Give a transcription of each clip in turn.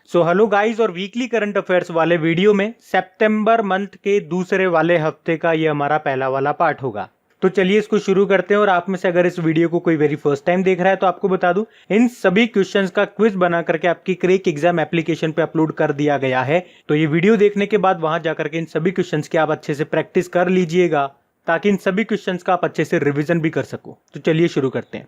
So hello guys, और weekly current affairs वाले video में सितंबर मंथ के दूसरे वाले हफ्ते का ये हमारा पहला वाला पार्ट होगा। तो चलिए इसको शुरू करते हैं। और आप में से अगर इस वीडियो को कोई वेरी फर्स्ट टाइम देख रहा है तो आपको बता दूं, इन सभी क्वेश्चंस का क्विज बना करके आपकी क्रेक एग्जाम एप्लीकेशन पे अपलोड कर दिया गया है। तो ये वीडियो देखने के बाद वहां जाकर के इन सभी क्वेश्चंस की आप अच्छे से प्रैक्टिस कर लीजिएगा, ताकि इन सभी क्वेश्चंस का आप अच्छे से रिविजन भी कर सको। तो चलिए शुरू करते हैं।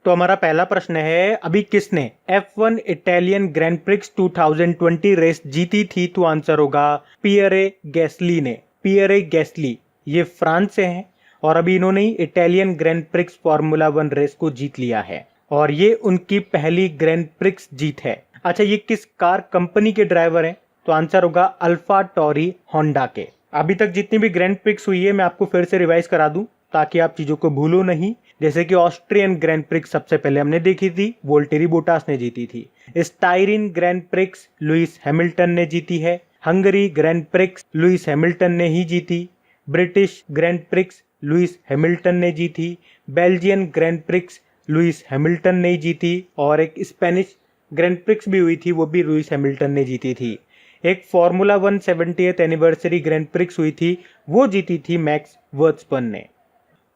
तो हमारा पहला प्रश्न है, अभी किसने F1 Italian grand prix 2020 race जीती थी? तो आंसर होगा पियरे गैस्ली ने। पियरे गैस्ली ये फ्रांस से हैं और अभी इन्होंने Italian grand prix formula 1 race को जीत लिया है और ये उनकी पहली ग्रैंड प्रिक्स जीत है। अच्छा, ये किस कार कंपनी के ड्राइवर हैं? तो आंसर होगा अल्फा टॉरी होंडा के। अभी तक जितनी भी ग्रैंड प्रिक्स हुई है मैं आपको फिर से रिवाइज करा दूं ताकि आप चीजों को भूलो नहीं। जैसे कि ऑस्ट्रियन ग्रैंड प्रिक्स सबसे पहले हमने देखी थी, वोल्टेरी बोटास ने जीती थी। Styrene grand prix Lewis Hamilton ने जीती है। Hungary grand prix Lewis Hamilton ने ही जीती। British grand prix Lewis Hamilton ने जीती। Belgian grand prix Lewis Hamilton ने जीती। और एक स्पेनिश ग्रैंड प्रिक्स भी हुई थी, वो भी लुइस हैमिल्टन ने जीती थी। एक formula 1 70th anniversary grand prix हुई थी, वो जीती थी मैक्स वर्स्टपन ने।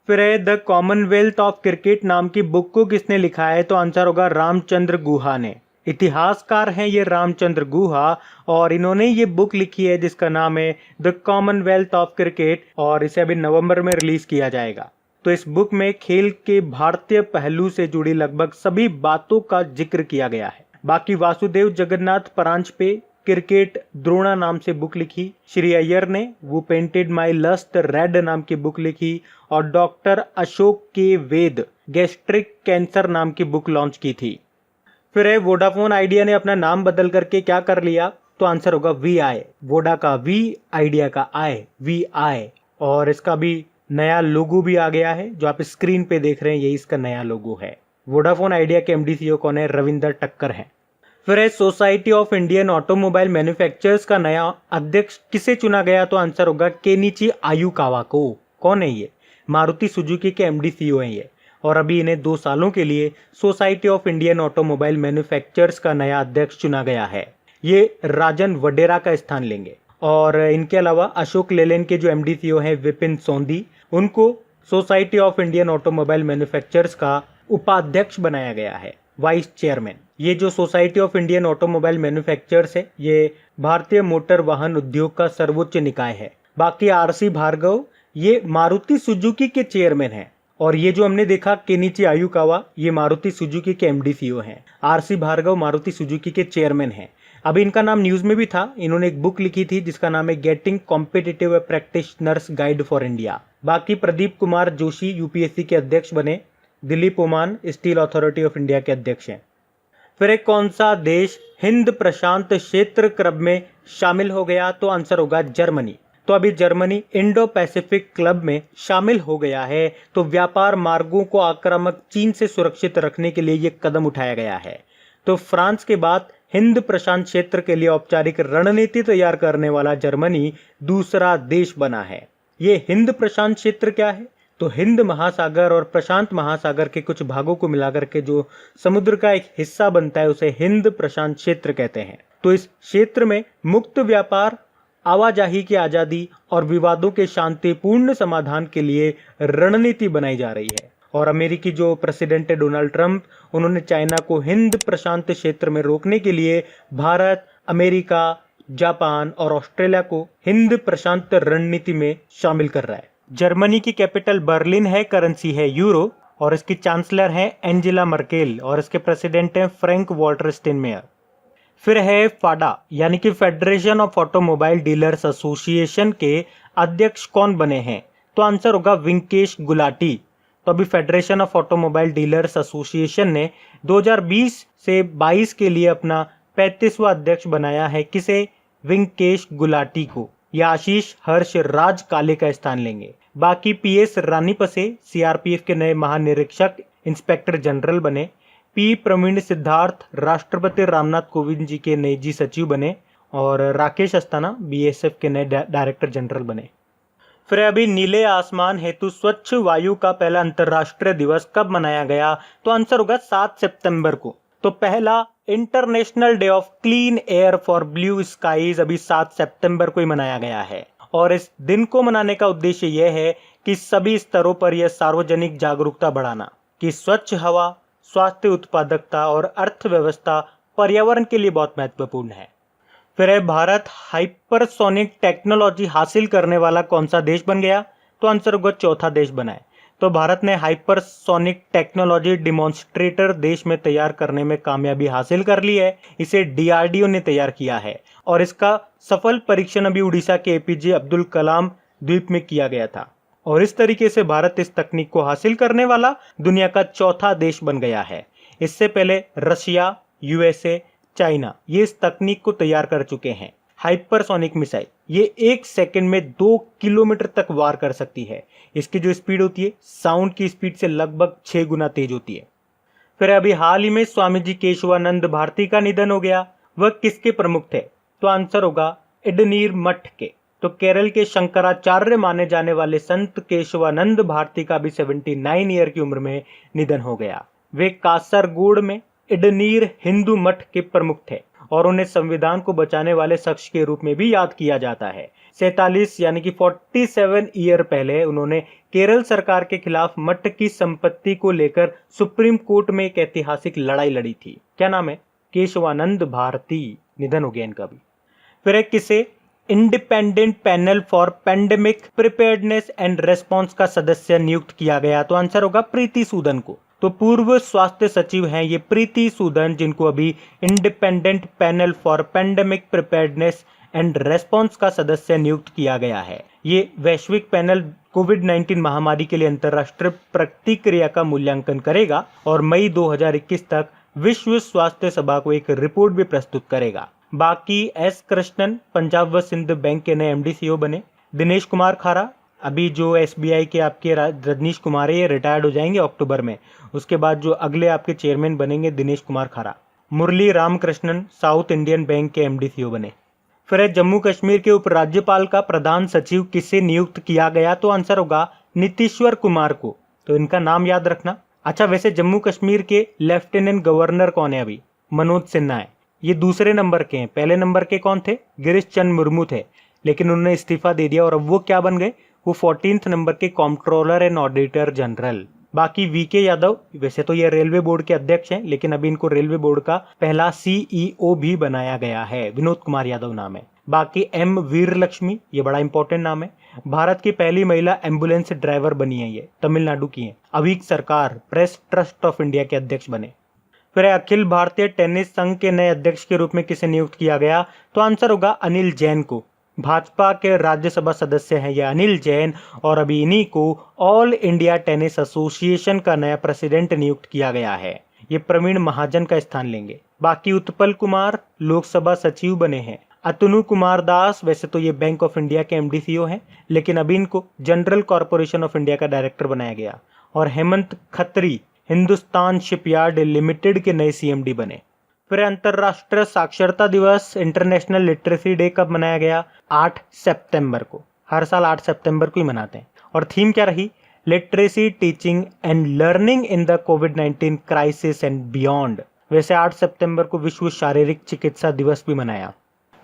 फिर है, द कॉमनवेल्थ ऑफ क्रिकेट नाम की बुक को किसने लिखा है? तो आंसर होगा रामचंद्र गुहा ने। इतिहासकार हैं ये रामचंद्र गुहा और इन्होंने ये बुक लिखी है जिसका नाम है द कॉमनवेल्थ ऑफ क्रिकेट और इसे अभी नवंबर में रिलीज किया जाएगा। तो इस बुक में खेल के भारतीय पहलू से जुड़ी लगभग सभी बातों का जिक्र किया गया है। बाकी वासुदेव जगन्नाथ परांजपे क्रिकेट द्रोणा नाम से बुक लिखी। श्री अय्यर ने वो पेंटेड माई लस्ट रेड नाम की बुक लिखी और डॉक्टर अशोक के वेद गैस्ट्रिक कैंसर नाम की बुक लॉन्च की थी। फिर है, वोडाफोन आइडिया ने अपना नाम बदल करके क्या कर लिया? तो आंसर होगा VI। वोडा का V, आइडिया का I, VI। और इसका भी नया लोगो भी आ गया है, जो आप स्क्रीन पे देख रहे हैं यही इसका नया लोगो है। वोडाफोन आइडिया के MD CEO कौन है? रविंदर टक्कर है। फिर है, society of Indian automobile manufacturers का नया अध्यक्ष किसे चुना गया? तो आंसर होगा केनिची आयुकावा को। कौन है ये? मारुति सुजुकी के MD CEO हैं ये और अभी इन्हें 2 सालों के लिए society of Indian automobile manufacturers का नया अध्यक्ष चुना गया है। ये राजन वडेरा का स्थान लेंगे। और इनके अलावा अशोक लेलैंड के जो MD CEO हैं विपिन सोंदी, उनको society of Indian automobile manufacturers का उपाध्यक्ष बनाया गया है, वाइस चेयरमैन। ये जो society of Indian automobile manufacturers है, ये भारतीय मोटर वाहन उद्योग का सर्वोच्च निकाय है। बाकी RC भार्गव ये मारुति सुजुकी के चेयरमैन हैं और ये जो हमने देखा केनिची आयुकावा, ये मारुति सुजुकी के MD CEO हैं। RC भार्गव मारुति सुजुकी के चेयरमैन हैं। अभी इनका नाम न्यूज में भी था, इन्होंने एक बुक लिखी थी जिसका नाम है getting competitive practitioners guide for India. बाकी प्रदीप कुमार जोशी UPSC के अध्यक्ष बने। Dilip Oman steel authority of India के अध्यक्ष हैं। फिर एक, कौन सा देश हिंद प्रशांत क्षेत्र क्लब में शामिल हो गया? तो आंसर होगा जर्मनी। तो अभी जर्मनी इंडो पैसिफिक क्लब में शामिल हो गया है। तो व्यापार मार्गों को आक्रामक चीन से सुरक्षित रखने के लिए यह कदम उठाया गया है। तो फ्रांस के बाद हिंद प्रशांत क्षेत्र के लिए औपचारिक रणनीति तैयार करने वाला जर्मनी दूसरा देश बना है। ये हिंद प्रशांत क्षेत्र क्या है? तो हिंद महासागर और प्रशांत महासागर के कुछ भागों को मिलाकर के जो समुद्र का एक हिस्सा बनता है उसे हिंद प्रशांत क्षेत्र कहते हैं। तो इस क्षेत्र में मुक्त व्यापार, आवाजाही की आजादी और विवादों के शांतिपूर्ण समाधान के लिए रणनीति बनाई जा रही है। और अमेरिकी जो प्रेसिडेंट है डोनाल्ड ट्रंप, उन्होंने चाइना को हिंद प्रशांत क्षेत्र में रोकने के लिए भारत, अमेरिका, जापान और ऑस्ट्रेलिया को हिंद प्रशांत रणनीति में शामिल कर रहा है। जर्मनी की कैपिटल बर्लिन है, करेंसी है यूरो और इसकी चांसलर है एंजेला मर्केल और इसके प्रेसिडेंट हैं फ्रैंक वॉल्टर स्टाइनमायर। फिर है, फाडा यानी कि federation of automobile dealers association के अध्यक्ष कौन बने हैं? तो आंसर होगा वेंकेश गुलाटी। तो अभी federation of automobile dealers association ने 2020 से 22 के लिए अपना 35वां अध्यक्ष बनाया है। किसे? वेंकेश गुलाटी को। या आशीष हर्ष राज काले का स्थान लेंगे। बाकी PS रानीपसे CRPF के नए महानिरीक्षक इंस्पेक्टर जनरल बने। P प्रवीण सिद्धार्थ राष्ट्रपति रामनाथ कोविंद जी के नए सचिव बने और राकेश अस्थाना BSF के नए डायरेक्टर जनरल बने। फिर अभी नीले आसमान हेतु स्वच्छ वायु का पहला अंतर्राष्ट्रीय दिवस कब मनाया गया? तो आंसर होगा 7 सितंबर को। तो पहला international day of clean air for blue skies अभी 7 सितंबर को ही मनाया गया है और इस दिन को मनाने का उद्देश्य यह है कि सभी स्तरों पर यह सार्वजनिक जागरूकता बढ़ाना कि स्वच्छ हवा, स्वास्थ्य, उत्पादकता और अर्थव्यवस्था पर्यावरण के लिए बहुत महत्वपूर्ण है। फिर है भारत हाइपरसोनिक टेक्नोलॉजी हासिल करने वाला कौन सा देश बन गया? तो आंसर होगा चौथा देश बना है। तो भारत ने हाइपरसोनिक टेक्नोलॉजी डिमॉन्स्ट्रेटर देश में तैयार करने में कामयाबी हासिल कर ली है। इसे डीआरडीओ ने तैयार किया है और इसका सफल परीक्षण अभी उड़ीसा के एपीजे अब्दुल कलाम द्वीप में किया गया था और इस तरीके से भारत इस तकनीक को हासिल करने वाला दुनिया का चौथा देश बन गया है। इससे पहले रशिया, यूएसए, चाइना ये इस तकनीक को तैयार कर चुके हैं। हाइपरसोनिक मिसाइल ये 1 सेकंड में 2 किलोमीटर तक वार कर सकती है। इसकी जो स्पीड होती है साउंड की स्पीड से लगभग 6 गुना तेज होती है। फिर अभी हाल ही में स्वामी जी केशवानंद भारती का निधन हो गया। वह किसके प्रमुख थे? तो आंसर होगा इडनीर मठ के। तो केरल के शंकराचार्य माने जाने वाले संत केशवानंद भारती का भी 79 ईयर की उम्र में निधन हो गया। वे कासरगोड में इडनीर हिंदू मठ के प्रमुख थे और उन्हें संविधान को बचाने वाले शख्स के रूप में भी याद किया जाता है। 47 यानी कि 47 ईयर पहले उन्होंने केरल सरकार के खिलाफ मठ की संपत्ति को लेकर सुप्रीम कोर्ट में एक ऐतिहासिक लड़ाई लड़ी थी। क्या नाम है? केशवानंद भारती। निधन हो गया इनका भी। फिर एक किसे independent panel for pandemic preparedness and response का सदस्य नियुक्त किया गया? तो आंसर होगा प्रीति सूदन को। तो पूर्व स्वास्थ्य सचिव हैं ये प्रीति सूदन, जिनको अभी independent panel for pandemic preparedness and response का सदस्य नियुक्त किया गया है। ये वैश्विक पैनल कोविड-19 महामारी के लिए अंतर्राष्ट्रीय प्रतिक्रिया का मूल्यांकन करेगा और मई 2021 तक विश्व स्वास्थ्य सभा को एक रिपोर्ट भी प्रस्तुत करेगा। बाकी एस कृष्णन पंजाब व सिंध बैंक के नए एमडी सीईओ बने। दिनेश कुमार खारा, अभी जो एसबीआई के आपके रजनीश कुमार है ये रिटायर्ड हो जाएंगे अक्टूबर में। उसके बाद जो अगले आपके चेयरमैन बनेंगे दिनेश कुमार खारा। मुरली रामकृष्णन साउथ इंडियन बैंक के एमडी सीईओ बने। फिर जम्मू कश्मीर के उपराज्यपाल का प्रधान सचिव किसे नियुक्त किया गया? तो आंसर होगा नीतीश्वर कुमार को। तो इनका नाम याद रखना। अच्छा, वैसे जम्मू कश्मीर के लेफ्टिनेंट गवर्नर कौन है? अभी मनोज सिन्हा है। ये दूसरे नंबर के हैं। पहले नंबर के कौन थे? गिरीश चंद्र मुर्मू थे, लेकिन उन्होंने इस्तीफा दे दिया और अब वो क्या बन गए? वो 14th नंबर के कंट्रोलर एंड ऑडिटर जनरल। बाकी वीके यादव, वैसे तो ये रेलवे बोर्ड के अध्यक्ष हैं, लेकिन अभी इनको रेलवे बोर्ड का पहला सीईओ भी बनाया गया है। विनोद कुमार यादव नाम है। बाकी एम वीरलक्ष्मी, ये बड़ा इंपॉर्टेंट नाम है। भारत की पहली महिला एम्बुलेंस ड्राइवर बनी है, ये तमिलनाडु की है। अवीक सरकार प्रेस ट्रस्ट ऑफ इंडिया के अध्यक्ष बने। फिर अखिल भारतीय टेनिस संघ के नए अध्यक्ष के रूप में किसे नियुक्त किया गया? तो आंसर होगा अनिल जैन को। भाजपा के राज्यसभा सदस्य हैं ये अनिल जैन और अभी इन्हीं को ऑल इंडिया टेनिस एसोसिएशन का नया प्रेसिडेंट नियुक्त किया गया है। ये प्रवीण महाजन का स्थान लेंगे। बाकी उत्पल कुमार लोकसभा सचिव बने हैं। अतनु कुमार दास, वैसे तो ये बैंक ऑफ इंडिया के एमडी सीईओ हैं, लेकिन अभी इनको जनरल कॉर्पोरेशन ऑफ इंडिया का डायरेक्टर बनाया गया। और हेमंत खत्री हिंदुस्तान शिपयार्ड लिमिटेड के नए सीएमडी बने। फिर अंतरराष्ट्रीय साक्षरता दिवस इंटरनेशनल लिटरेसी डे कब मनाया गया? 8 सितंबर को। हर साल 8 सितंबर को ही मनाते हैं। और थीम क्या रही? Literacy teaching and learning in the covid crisis and beyond. वैसे 8 सितंबर को विश्व शारीरिक चिकित्सा दिवस भी मनाया।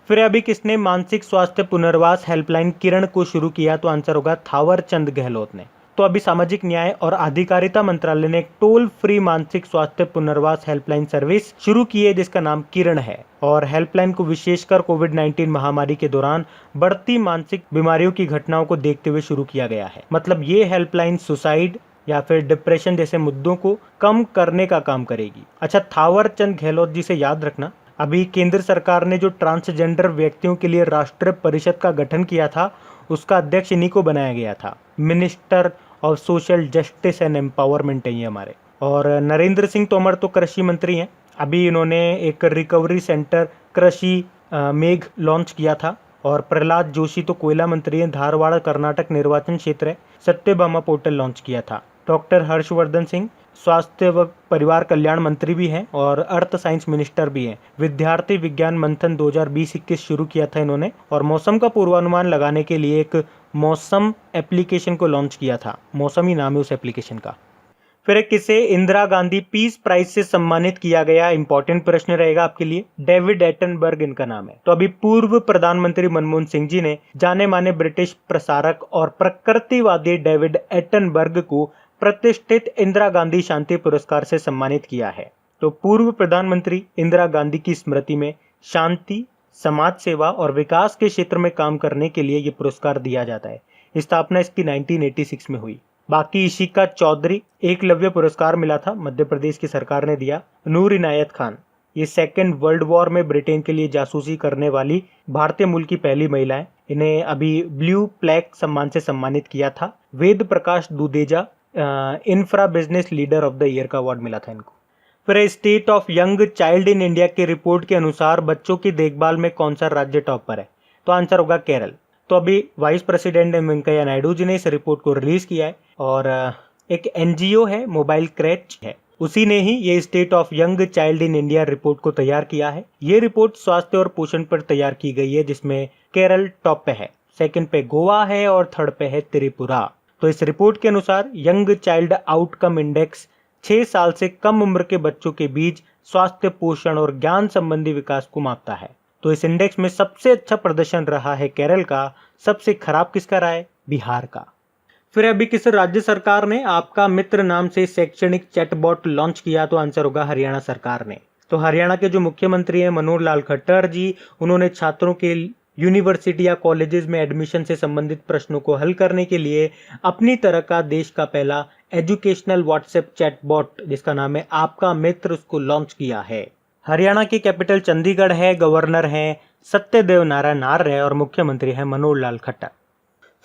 फिर अभी किसने मानसिक स्वास्थ्य पुनर्वास हेल्पलाइन किरण को शुरू किया? तो आंसर होगा थावर चंद गहलोत ने। तो अभी सामाजिक न्याय और अधिकारिता मंत्रालय ने एक टोल फ्री मानसिक स्वास्थ्य पुनर्वास हेल्पलाइन सर्विस शुरू की है जिसका नाम किरण है। और हेल्पलाइन को विशेषकर कोविड-19 महामारी के दौरान बढ़ती मानसिक बीमारियों की घटनाओं को देखते हुए शुरू किया गया है। मतलब ये हेल्पलाइन सुसाइड या फिर डिप्रेशन जैसे मुद्दों को कम करने का काम करेगी। अच्छा, थावर चंद गहलोत जी से याद रखना, अभी केंद्र सरकार ने जो ट्रांसजेंडर व्यक्तियों के लिए राष्ट्रीय परिषद का गठन किया था उसका अध्यक्ष इन्हीं को बनाया गया था। Minister of social justice and empowerment है ये हमारे। और नरेंद्र सिंह तोमर तो कृषि मंत्री हैं। अभी इन्होंने एक रिकवरी सेंटर कृषि मेघ लॉन्च किया था। और प्रहलाद जोशी तो कोयला मंत्री हैं, धारवाड़ कर्नाटक निर्वाचन क्षेत्र है। सत्यभामा पोर्टल लॉन्च किया था। डॉक्टर हर्षवर्धन सिंह स्वास्थ्य व परिवार कल्याण मंत्री भी हैं और अर्थ साइंस मिनिस्टर भी हैं। विद्यार्थी विज्ञान मंथन 2020-21 शुरू किया था इन्होंने। और मौसम का पूर्वानुमान लगाने के लिए एक मौसम एप्लीकेशन को लॉन्च किया था। मौसम ही नाम है उस एप्लीकेशन का। फिर किसे इंदिरा गांधी पीस प्राइज से सम्मानित किया गया, इंपॉर्टेंट प्रश्न रहेगा आपके लिए। डेविड एटनबर्ग इनका नाम है। तो अभी पूर्व प्रधानमंत्री मनमोहन सिंह जी ने जाने माने ब्रिटिश प्रसारक और प्रकृतिवादी डेविड एटनबर्ग को प्रतिष्ठित इंदिरा गांधी शांति पुरस्कार से सम्मानित किया है। तो पूर्व प्रधानमंत्री इंदिरा गांधी की स्मृति में शांति, समाज सेवा और विकास के क्षेत्र में काम करने के लिए ये पुरस्कार दिया जाता है। स्थापना इसकी 1986 में हुई। बाकी इशिका चौधरी एकलव्य पुरस्कार मिला था, मध्य प्रदेश की सरकार ने दिया। नूर इनायत खान, ये सेकेंड वर्ल्ड वॉर में ब्रिटेन के लिए जासूसी करने वाली भारतीय मूल की पहली महिला है। इन्हें अभी ब्लू प्लेक सम्मान से सम्मानित किया था। Ved Prakash Dudeja infra business leader of the year का अवार्ड मिला था इनको। फिर state of young child in India की रिपोर्ट के अनुसार बच्चों की देखभाल में कौन सा राज्य टॉप पर है? तो आंसर होगा केरल। तो अभी वाइस प्रेसिडेंट वेंकैया नायडू जी ने इस रिपोर्ट को रिलीज किया है और एक एनजीओ है मोबाइल क्रैच है, उसी ने ही ये state of young child in India report को तैयार किया है। ये रिपोर्ट स्वास्थ्य और पोषण पर तैयार की गई है, जिसमें केरल टॉप पे है, सेकंड पे गोवा है और थर्ड पे है त्रिपुरा। तो इस रिपोर्ट के अनुसार यंग चाइल्ड आउटकम इंडेक्स 6 साल से कम उम्र के बच्चों के बीच स्वास्थ्य, पोषण और ज्ञान संबंधी विकास को मापता है। तो इस इंडेक्स में सबसे अच्छा प्रदर्शन रहा है केरल का, सबसे खराब किसका रहा है? बिहार का। फिर अभी किस राज्य सरकार ने आपका मित्र नाम से शैक्षणिक चैटबॉट लॉन्च किया? तो आंसर होगा हरियाणा सरकार ने। तो हरियाणा के जो मुख्यमंत्री हैं मनोहर लाल खट्टर जी, उन्होंने छात्रों के यूनिवर्सिटी या कॉलेजेस में एडमिशन से संबंधित प्रश्नों को हल करने के लिए अपनी तरह का देश का पहला एजुकेशनल व्हाट्सएप चैटबॉट जिसका नाम है आपका मित्र, उसको लॉन्च किया है। हरियाणा की कैपिटल चंडीगढ़ है, गवर्नर हैं सत्यदेव नारायण आर्य और मुख्यमंत्री है मनोहर लाल खट्टर।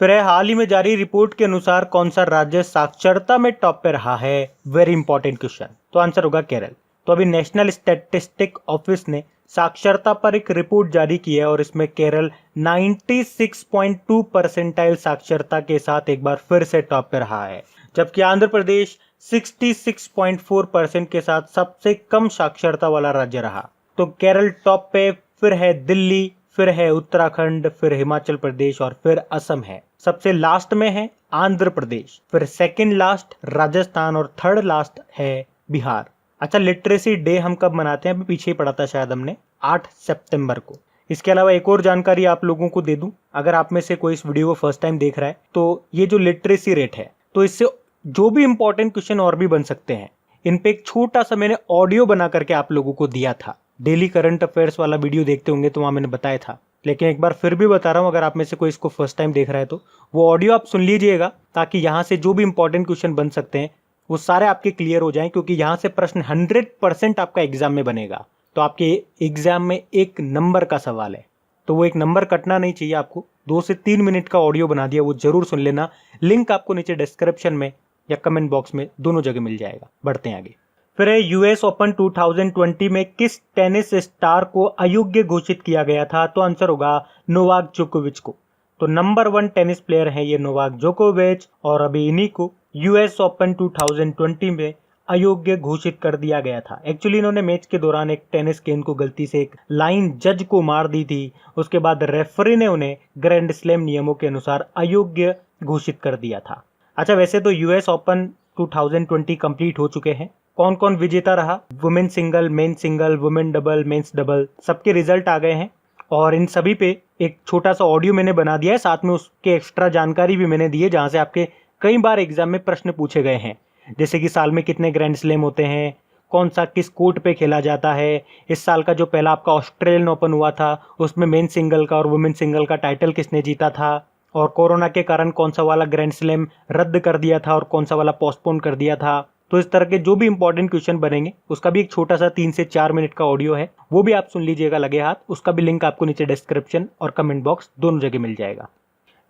फिर है हाल ही में जारी रिपोर्ट के अनुसार कौन सा राज्य साक्षरता में टॉप पे रहा है? Very important question. तो आंसर होगा केरल। तो अभी नेशनल स्टैटिस्टिक ऑफिस ने साक्षरता पर एक रिपोर्ट जारी की है और इसमें केरल 96.2 परसेंटाइल साक्षरता के साथ एक बार फिर से टॉप पे रहा है, जबकि आंध्र प्रदेश 66.4% के साथ सबसे कम साक्षरता वाला राज्य रहा। तो केरल टॉप पे, फिर है दिल्ली, फिर है उत्तराखंड, फिर हिमाचल प्रदेश और फिर असम है। सबसे लास्ट में है आंध्र प्रदेश, फिर सेकंड लास्ट राजस्थान और थर्ड लास्ट है बिहार। अच्छा, लिटरेसी डे हम कब मनाते हैं? अभी पीछे ही पढ़ा था शायद हमने, 8 सितंबर को। इसके अलावा एक और जानकारी आप लोगों को दे दूं, अगर आप में से कोई इस वीडियो को फर्स्ट टाइम देख रहा है तो ये जो लिटरेसी रेट है, तो इससे जो भी इंपॉर्टेंट क्वेश्चन और भी बन सकते हैं। इन पे एक छोटा सा मैंने ऑडियो बना करके आप लोगों को दिया था। डेली करंट अफेयर्स वाला वीडियो देखते होंगे तो वहां मैंने बताया था, लेकिन एक बार फिर भी बता रहा हूं, अगर आप में से कोई इसको फर्स्ट टाइम देख रहा है तो वो ऑडियो आप सुन लीजिएगा, ताकि यहाँ से जो भी इंपॉर्टेंट क्वेश्चन बन सकते हैं वो सारे आपके क्लियर हो जाएं, क्योंकि यहाँ से प्रश्न 100% आपका एग्जाम में बनेगा। तो आपके एग्जाम में 1 नंबर का सवाल है, तो वो 1 नंबर कटना नहीं चाहिए आपको। 2 से 3 मिनट का ऑडियो बना दिया, वो जरूर सुन लेना। लिंक आपको नीचे डिस्क्रिप्शन में या कमेंट बॉक्स में दोनों जगह मिल जाएगा। बढ़ते हैं आगे। फिर है यूएस ओपन 2020 में किस टेनिस स्टार को अयोग्य घोषित किया गया था? तो आंसर होगा नोवाक जोकोविच को। तो नंबर 1 टेनिस प्लेयर है ये नोवाक जोकोविच, और अभी इन्हीं को यूएस ओपन 2020 में अयोग्य घोषित कर दिया गया था। एक्चुअली इन्होंने मैच के दौरान एक टेनिस गेंद को गलती से एक लाइन जज को मार दी थी। उसके बाद रेफरी ने उन्हें ग्रैंड स्लैम नियमों के अनुसार अयोग्य घोषित कर दिया था। अच्छा, वैसे तो यूएस ओपन 2020 कंप्लीट हो चुके हैं। कौन कौन विजेता रहा? Women single, men single, women double, men's double, सबके रिजल्ट आ गए हैं और इन सभी पे एक छोटा सा ऑडियो मैंने बना दिया है, साथ में उसके एक्स्ट्रा जानकारी भी मैंने दी है, जहां से आपके कई बार एग्जाम में प्रश्न पूछे गए हैं, जैसे कि साल में कितने ग्रैंड स्लैम होते हैं, कौन सा किस कोर्ट पे खेला जाता है, इस साल का जो पहला आपका ऑस्ट्रेलियन ओपन हुआ था उसमें मेन सिंगल का और वुमेन सिंगल का टाइटल किसने जीता था, और कोरोना के कारण कौन सा वाला ग्रैंड स्लैम रद्द कर दिया था और कौन सा वाला पोस्टपोन कर दिया था। तो इस तरह के जो भी इंपॉर्टेंट क्वेश्चन बनेंगे उसका भी एक छोटा सा 3 से 4 मिनट का ऑडियो है, वो भी आप सुन लीजिएगा लगे हाथ। उसका भी लिंक आपको नीचे डिस्क्रिप्शन और कमेंट बॉक्स दोनों जगह मिल जाएगा।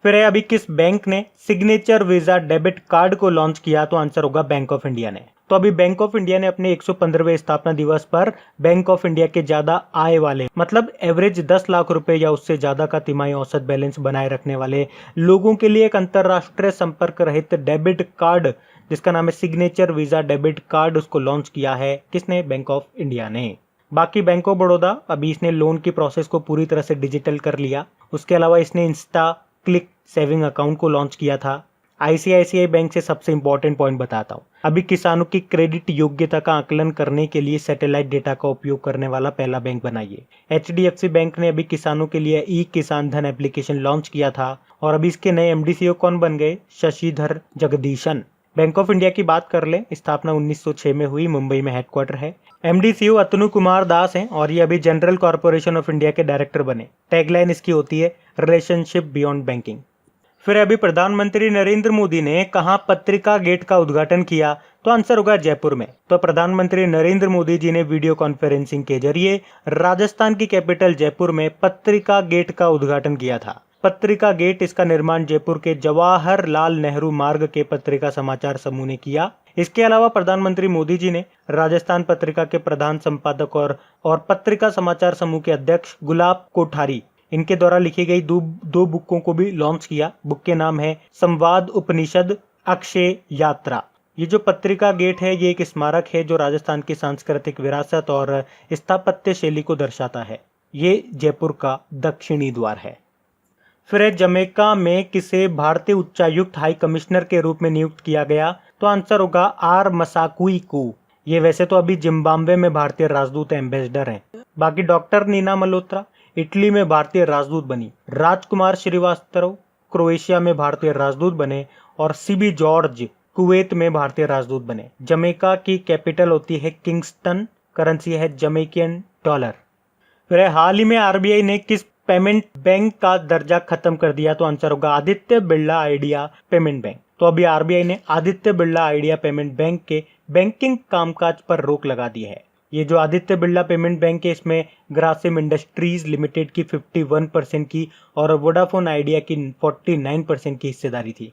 फिर है अभी किस बैंक ने सिग्नेचर वीजा डेबिट कार्ड को लॉन्च किया? तो आंसर होगा बैंक ऑफ इंडिया ने। तो अभी बैंक ऑफ इंडिया ने अपने 115वें स्थापना दिवस पर बैंक ऑफ इंडिया के ज्यादा आय वाले, मतलब एवरेज 10 लाख रुपए या उससे ज्यादा का तिमाही औसत बैलेंस बनाए रखने वाले लोगों के लिए एक अंतरराष्ट्रीय संपर्क रहित डेबिट कार्ड जिसका नाम है सिग्नेचर वीजा डेबिट कार्ड, उसको लॉन्च किया है। किसने? बैंक ऑफ इंडिया ने। बाकी बैंक ऑफ बड़ौदा अभी इसने लोन की प्रोसेस को पूरी तरह से डिजिटल कर लिया। उसके अलावा इसने इंस्टा क्लिक सेविंग अकाउंट को लॉन्च किया था। आईसीआईसीआई बैंक से सबसे इंपॉर्टेंट पॉइंट बताता हूँ। अभी किसानों की क्रेडिट योग्यता का आकलन करने के लिए सैटेलाइट डेटा का उपयोग करने वाला पहला बैंक बना ये। एचडीएफसी बैंक ने अभी किसानों के लिए ई किसान धन एप्लीकेशन लॉन्च किया था और अभी इसके नए एमडी कौन बन गए? Shashidhar Jagdishan. Bank of India की बात कर लें, स्थापना 1906 में हुई, मुंबई में हेडक्वार्टर है। एमडी अतनु कुमार दास हैं और ये अभी जनरल कॉर्पोरेशन ऑफ इंडिया के डायरेक्टर बने। टैगलाइन इसकी होती है रिलेशनशिप बियॉन्ड बैंकिंग। फिर अभी प्रधानमंत्री नरेंद्र मोदी ने कहां पत्रिका गेट का उद्घाटन किया? तो आंसर होगा जयपुर में। तो प्रधानमंत्री नरेंद्र मोदी जी ने वीडियो कॉन्फ्रेंसिंग के जरिए राजस्थान की कैपिटल जयपुर में पत्रिका गेट का उद्घाटन किया था। पत्रिका गेट, इसका निर्माण जयपुर के जवाहरलाल नेहरू मार्ग के पत्रिका समाचार समूह ने किया। इसके अलावा प्रधानमंत्री मोदी जी ने राजस्थान पत्रिका के प्रधान संपादक और पत्रिका समाचार समूह के अध्यक्ष गुलाब कोठारी, इनके द्वारा लिखी गई दो बुकों को भी लॉन्च किया। बुक के नाम है संवाद उपनिषद अक्षय यात्रा। ये जो पत्रिका गेट है ये एक स्मारक है जो राजस्थान की सांस्कृतिक विरासत और स्थापत्य शैली को दर्शाता है। ये जयपुर का दक्षिणी द्वार है। फिर जमैका में किसे भारतीय उच्चायुक्त हाई कमिश्नर के रूप में नियुक्त किया गया? तो आंसर होगा आर मसाकुई को। ये वैसे तो अभी जिम्बाब्वे में भारतीय राजदूत एम्बेसडर हैं। बाकी डॉक्टर नीना मल्होत्रा इटली में भारतीय राजदूत बनी। राजकुमार श्रीवास्तव क्रोएशिया में भारतीय राजदूत बने और सीबी जॉर्ज कुवैत में भारतीय राजदूत बने। जमैका की कैपिटल होती है किंगस्टन, करेंसी है जमैकियन डॉलर। फिर हाल ही में आरबीआई ने किस पेमेंट बैंक का दर्जा खत्म कर दिया? तो आंसर होगा Aditya Birla idea payment bank. तो अभी आरबीआई ने Aditya Birla idea payment bank के बैंकिंग कामकाज पर रोक लगा दी है। ये जो आदित्य बिरला पेमेंट बैंक है इसमें ग्रासिम इंडस्ट्रीज लिमिटेड की 51% की और वोडाफोन आइडिया की 49% की हिस्सेदारी थी।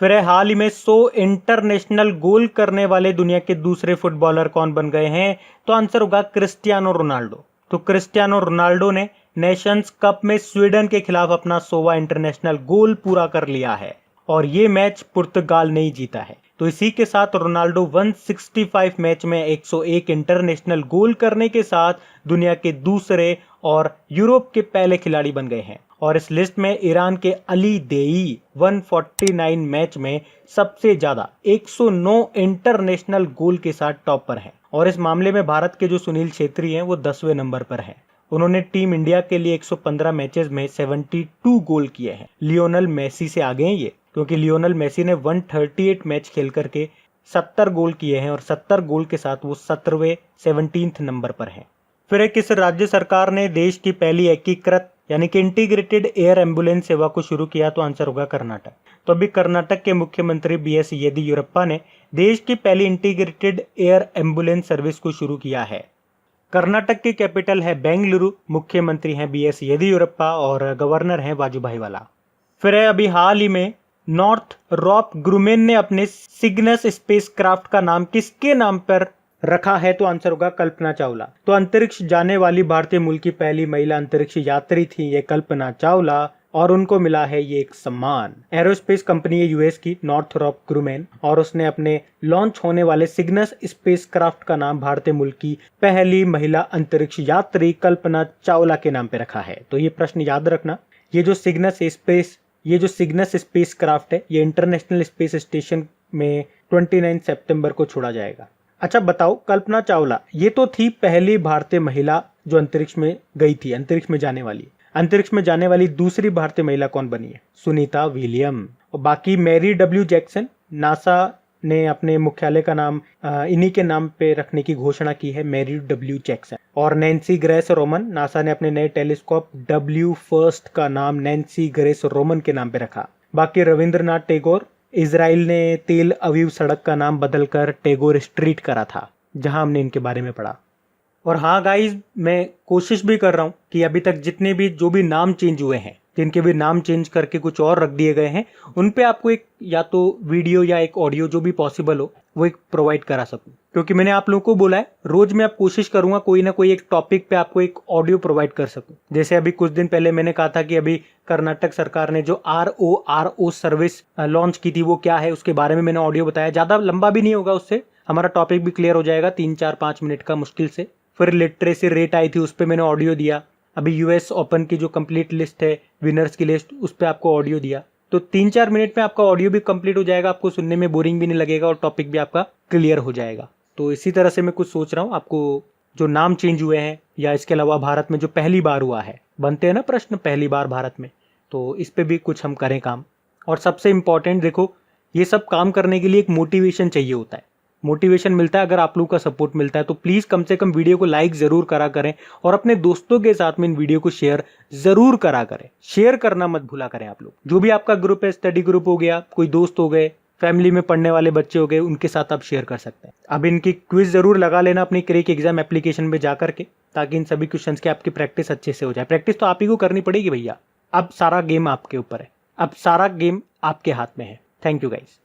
फिर हाल ही में 100 इंटरनेशनल गोल करने वाले दुनिया के दूसरे फुटबॉलर कौन बन गए हैं? तो आंसर होगा क्रिस्टियानो रोनाल्डो। तो क्रिस्टियानो रोनाल्डो ने नेशंस कप में स्वीडन के खिलाफ अपना 100वां इंटरनेशनल गोल पूरा कर लिया है और ये मैच पुर्तगाल ने ही जीता है। तो इसी के साथ रोनाल्डो 165 मैच में 101 इंटरनेशनल गोल करने के साथ दुनिया के दूसरे और यूरोप के पहले खिलाड़ी बन गए हैं। और इस लिस्ट में ईरान के अली देई 149 मैच में सबसे ज्यादा 109 इंटरनेशनल गोल के साथ टॉप पर है। और इस मामले में भारत के जो सुनील छेत्री हैं वो 10वें नंबर पर हैं। उन्होंने टीम इंडिया के लिए 115 मैचेस में 72 गोल किए हैं। लियोनल मेसी से आगे हैं ये, क्योंकि लियोनल मेसी ने 138 मैच खेल करके 70 गोल किए हैं और 70 गोल के साथ वो 17वें नंबर पर हैं। फिर किस राज्य सरकार ने देश की पहली एकीकृत यानी कि इंटीग्रेटेड एयर एम्बुलेंस सेवा को शुरू किया? तो आंसर होगा कर्नाटक। तो अभी कर्नाटक के मुख्यमंत्री बीएस येदियुरप्पा ने देश की पहली इंटीग्रेटेड एयर एम्बुलेंस सर्विस को शुरू किया है। कर्नाटक की कैपिटल है बेंगलुरु, मुख्यमंत्री हैं बीएस येदियुरप्पा और गवर्नर हैं वाजुभाई वाला। फिर अभी हाल ही में नॉर्थरॉप ग्रुमेन ने अपने सिग्नस स्पेसक्राफ्ट का नाम किसके नाम पर रखा है? तो आंसर होगा कल्पना चावला। तो अंतरिक्ष जाने वाली भारतीय मूल की पहली महिला अंतरिक्ष यात्री थी ये कल्पना चावला और उनको मिला है ये एक सम्मान। एरोस्पेस कंपनी है यूएस की नॉर्थरॉप ग्रुमेन और उसने अपने लॉन्च होने वाले सिग्नस स्पेसक्राफ्ट का नाम भारतीय मूल की पहली महिला अंतरिक्ष यात्री कल्पना चावला के नाम पे रखा है। तो ये प्रश्न याद रखना, ये जो सिग्नस स्पेसक्राफ्ट है ये इंटरनेशनल स्पेस स्टेशन में 29 सितंबर को छोड़ा जाएगा। अच्छा बताओ, कल्पना चावला ये तो थी पहली भारतीय महिला जो अंतरिक्ष में गई थी, अंतरिक्ष में जाने वाली। अंतरिक्ष में जाने वाली दूसरी भारतीय महिला कौन बनी है? सुनीता विलियम। और बाकी मैरी डब्ल्यू जैक्सन, नासा ने अपने मुख्यालय का नाम इन्हीं के नाम पे रखने की घोषणा की है, मैरी डब्ल्यू जैक्सन। और नैन्सी ग्रेस रोमन, नासा ने अपने नए टेलीस्कोप डब्ल्यू फर्स्ट का नाम नैन्सी ग्रेस रोमन के नाम पे रखा। बाकी रविंद्रनाथ टैगोर, इजराइल ने तेल अवीव सड़क का नाम बदलकर टैगोर स्ट्रीट करा था, जहां हमने इनके बारे में पढ़ा। और हाँ गाइज, मैं कोशिश भी कर रहा हूँ कि अभी तक जितने भी जो भी नाम चेंज हुए हैं, जिनके भी नाम चेंज करके कुछ और रख दिए गए हैं, उन पे आपको एक या तो वीडियो या एक ऑडियो जो भी पॉसिबल हो वो एक प्रोवाइड करा सकूं। क्योंकि मैंने आप लोगों को बोला है रोज मैं अब कोशिश करूंगा कोई ना कोई एक टॉपिक पे आपको एक ऑडियो प्रोवाइड कर सकूं। जैसे अभी कुछ दिन पहले मैंने कहा था कि अभी कर्नाटक सरकार ने जो RORO सर्विस लॉन्च की थी वो क्या है, उसके बारे में मैंने ऑडियो बताया। ज्यादा लंबा भी नहीं होगा, उससे हमारा टॉपिक भी क्लियर हो जाएगा, 3-4-5 मिनट का मुश्किल से। फिर लिटरेसी रेट आई थी, उस पर मैंने ऑडियो दिया। अभी US ओपन की जो कंप्लीट लिस्ट है, विनर्स की लिस्ट, उस पर आपको ऑडियो दिया। तो 3-4 मिनट में आपका ऑडियो भी कंप्लीट हो जाएगा, आपको सुनने में बोरिंग भी नहीं लगेगा और टॉपिक भी आपका क्लियर हो जाएगा। तो इसी तरह से मैं कुछ सोच रहा हूँ, आपको जो नाम चेंज हुए हैं या इसके अलावा भारत में जो पहली बार हुआ है, बनते हैं ना प्रश्न पहली बार भारत में, तो इस पे भी कुछ हम करें काम। और सबसे इम्पॉर्टेंट देखो, ये सब काम करने के लिए एक मोटिवेशन चाहिए होता है। मोटिवेशन मिलता है अगर आप लोगों का सपोर्ट मिलता है। तो प्लीज़ कम से कम वीडियो को लाइक ज़रूर करा करें और अपने दोस्तों के साथ में इन वीडियो को शेयर ज़रूर करा करें। शेयर करना मत भूला करें आप लोग। जो भी आपका ग्रुप है, स्टडी ग्रुप हो गया, कोई दोस्त हो गए, फैमिली में पढ़ने वाले बच्चे हो गए, उनके साथ आप शेयर कर सकते हैं। अब इनकी क्विज ज़रूर लगा लेना अपनी क्रैक एग्जाम एप्लीकेशन में जा करके, ताकि इन सभी क्वेश्चंस की आपकी प्रैक्टिस अच्छे से हो जाए। प्रैक्टिस तो आप ही को करनी पड़ेगी भैया। अब सारा गेम आपके ऊपर है, अब सारा गेम आपके हाथ में है। Thank you guys.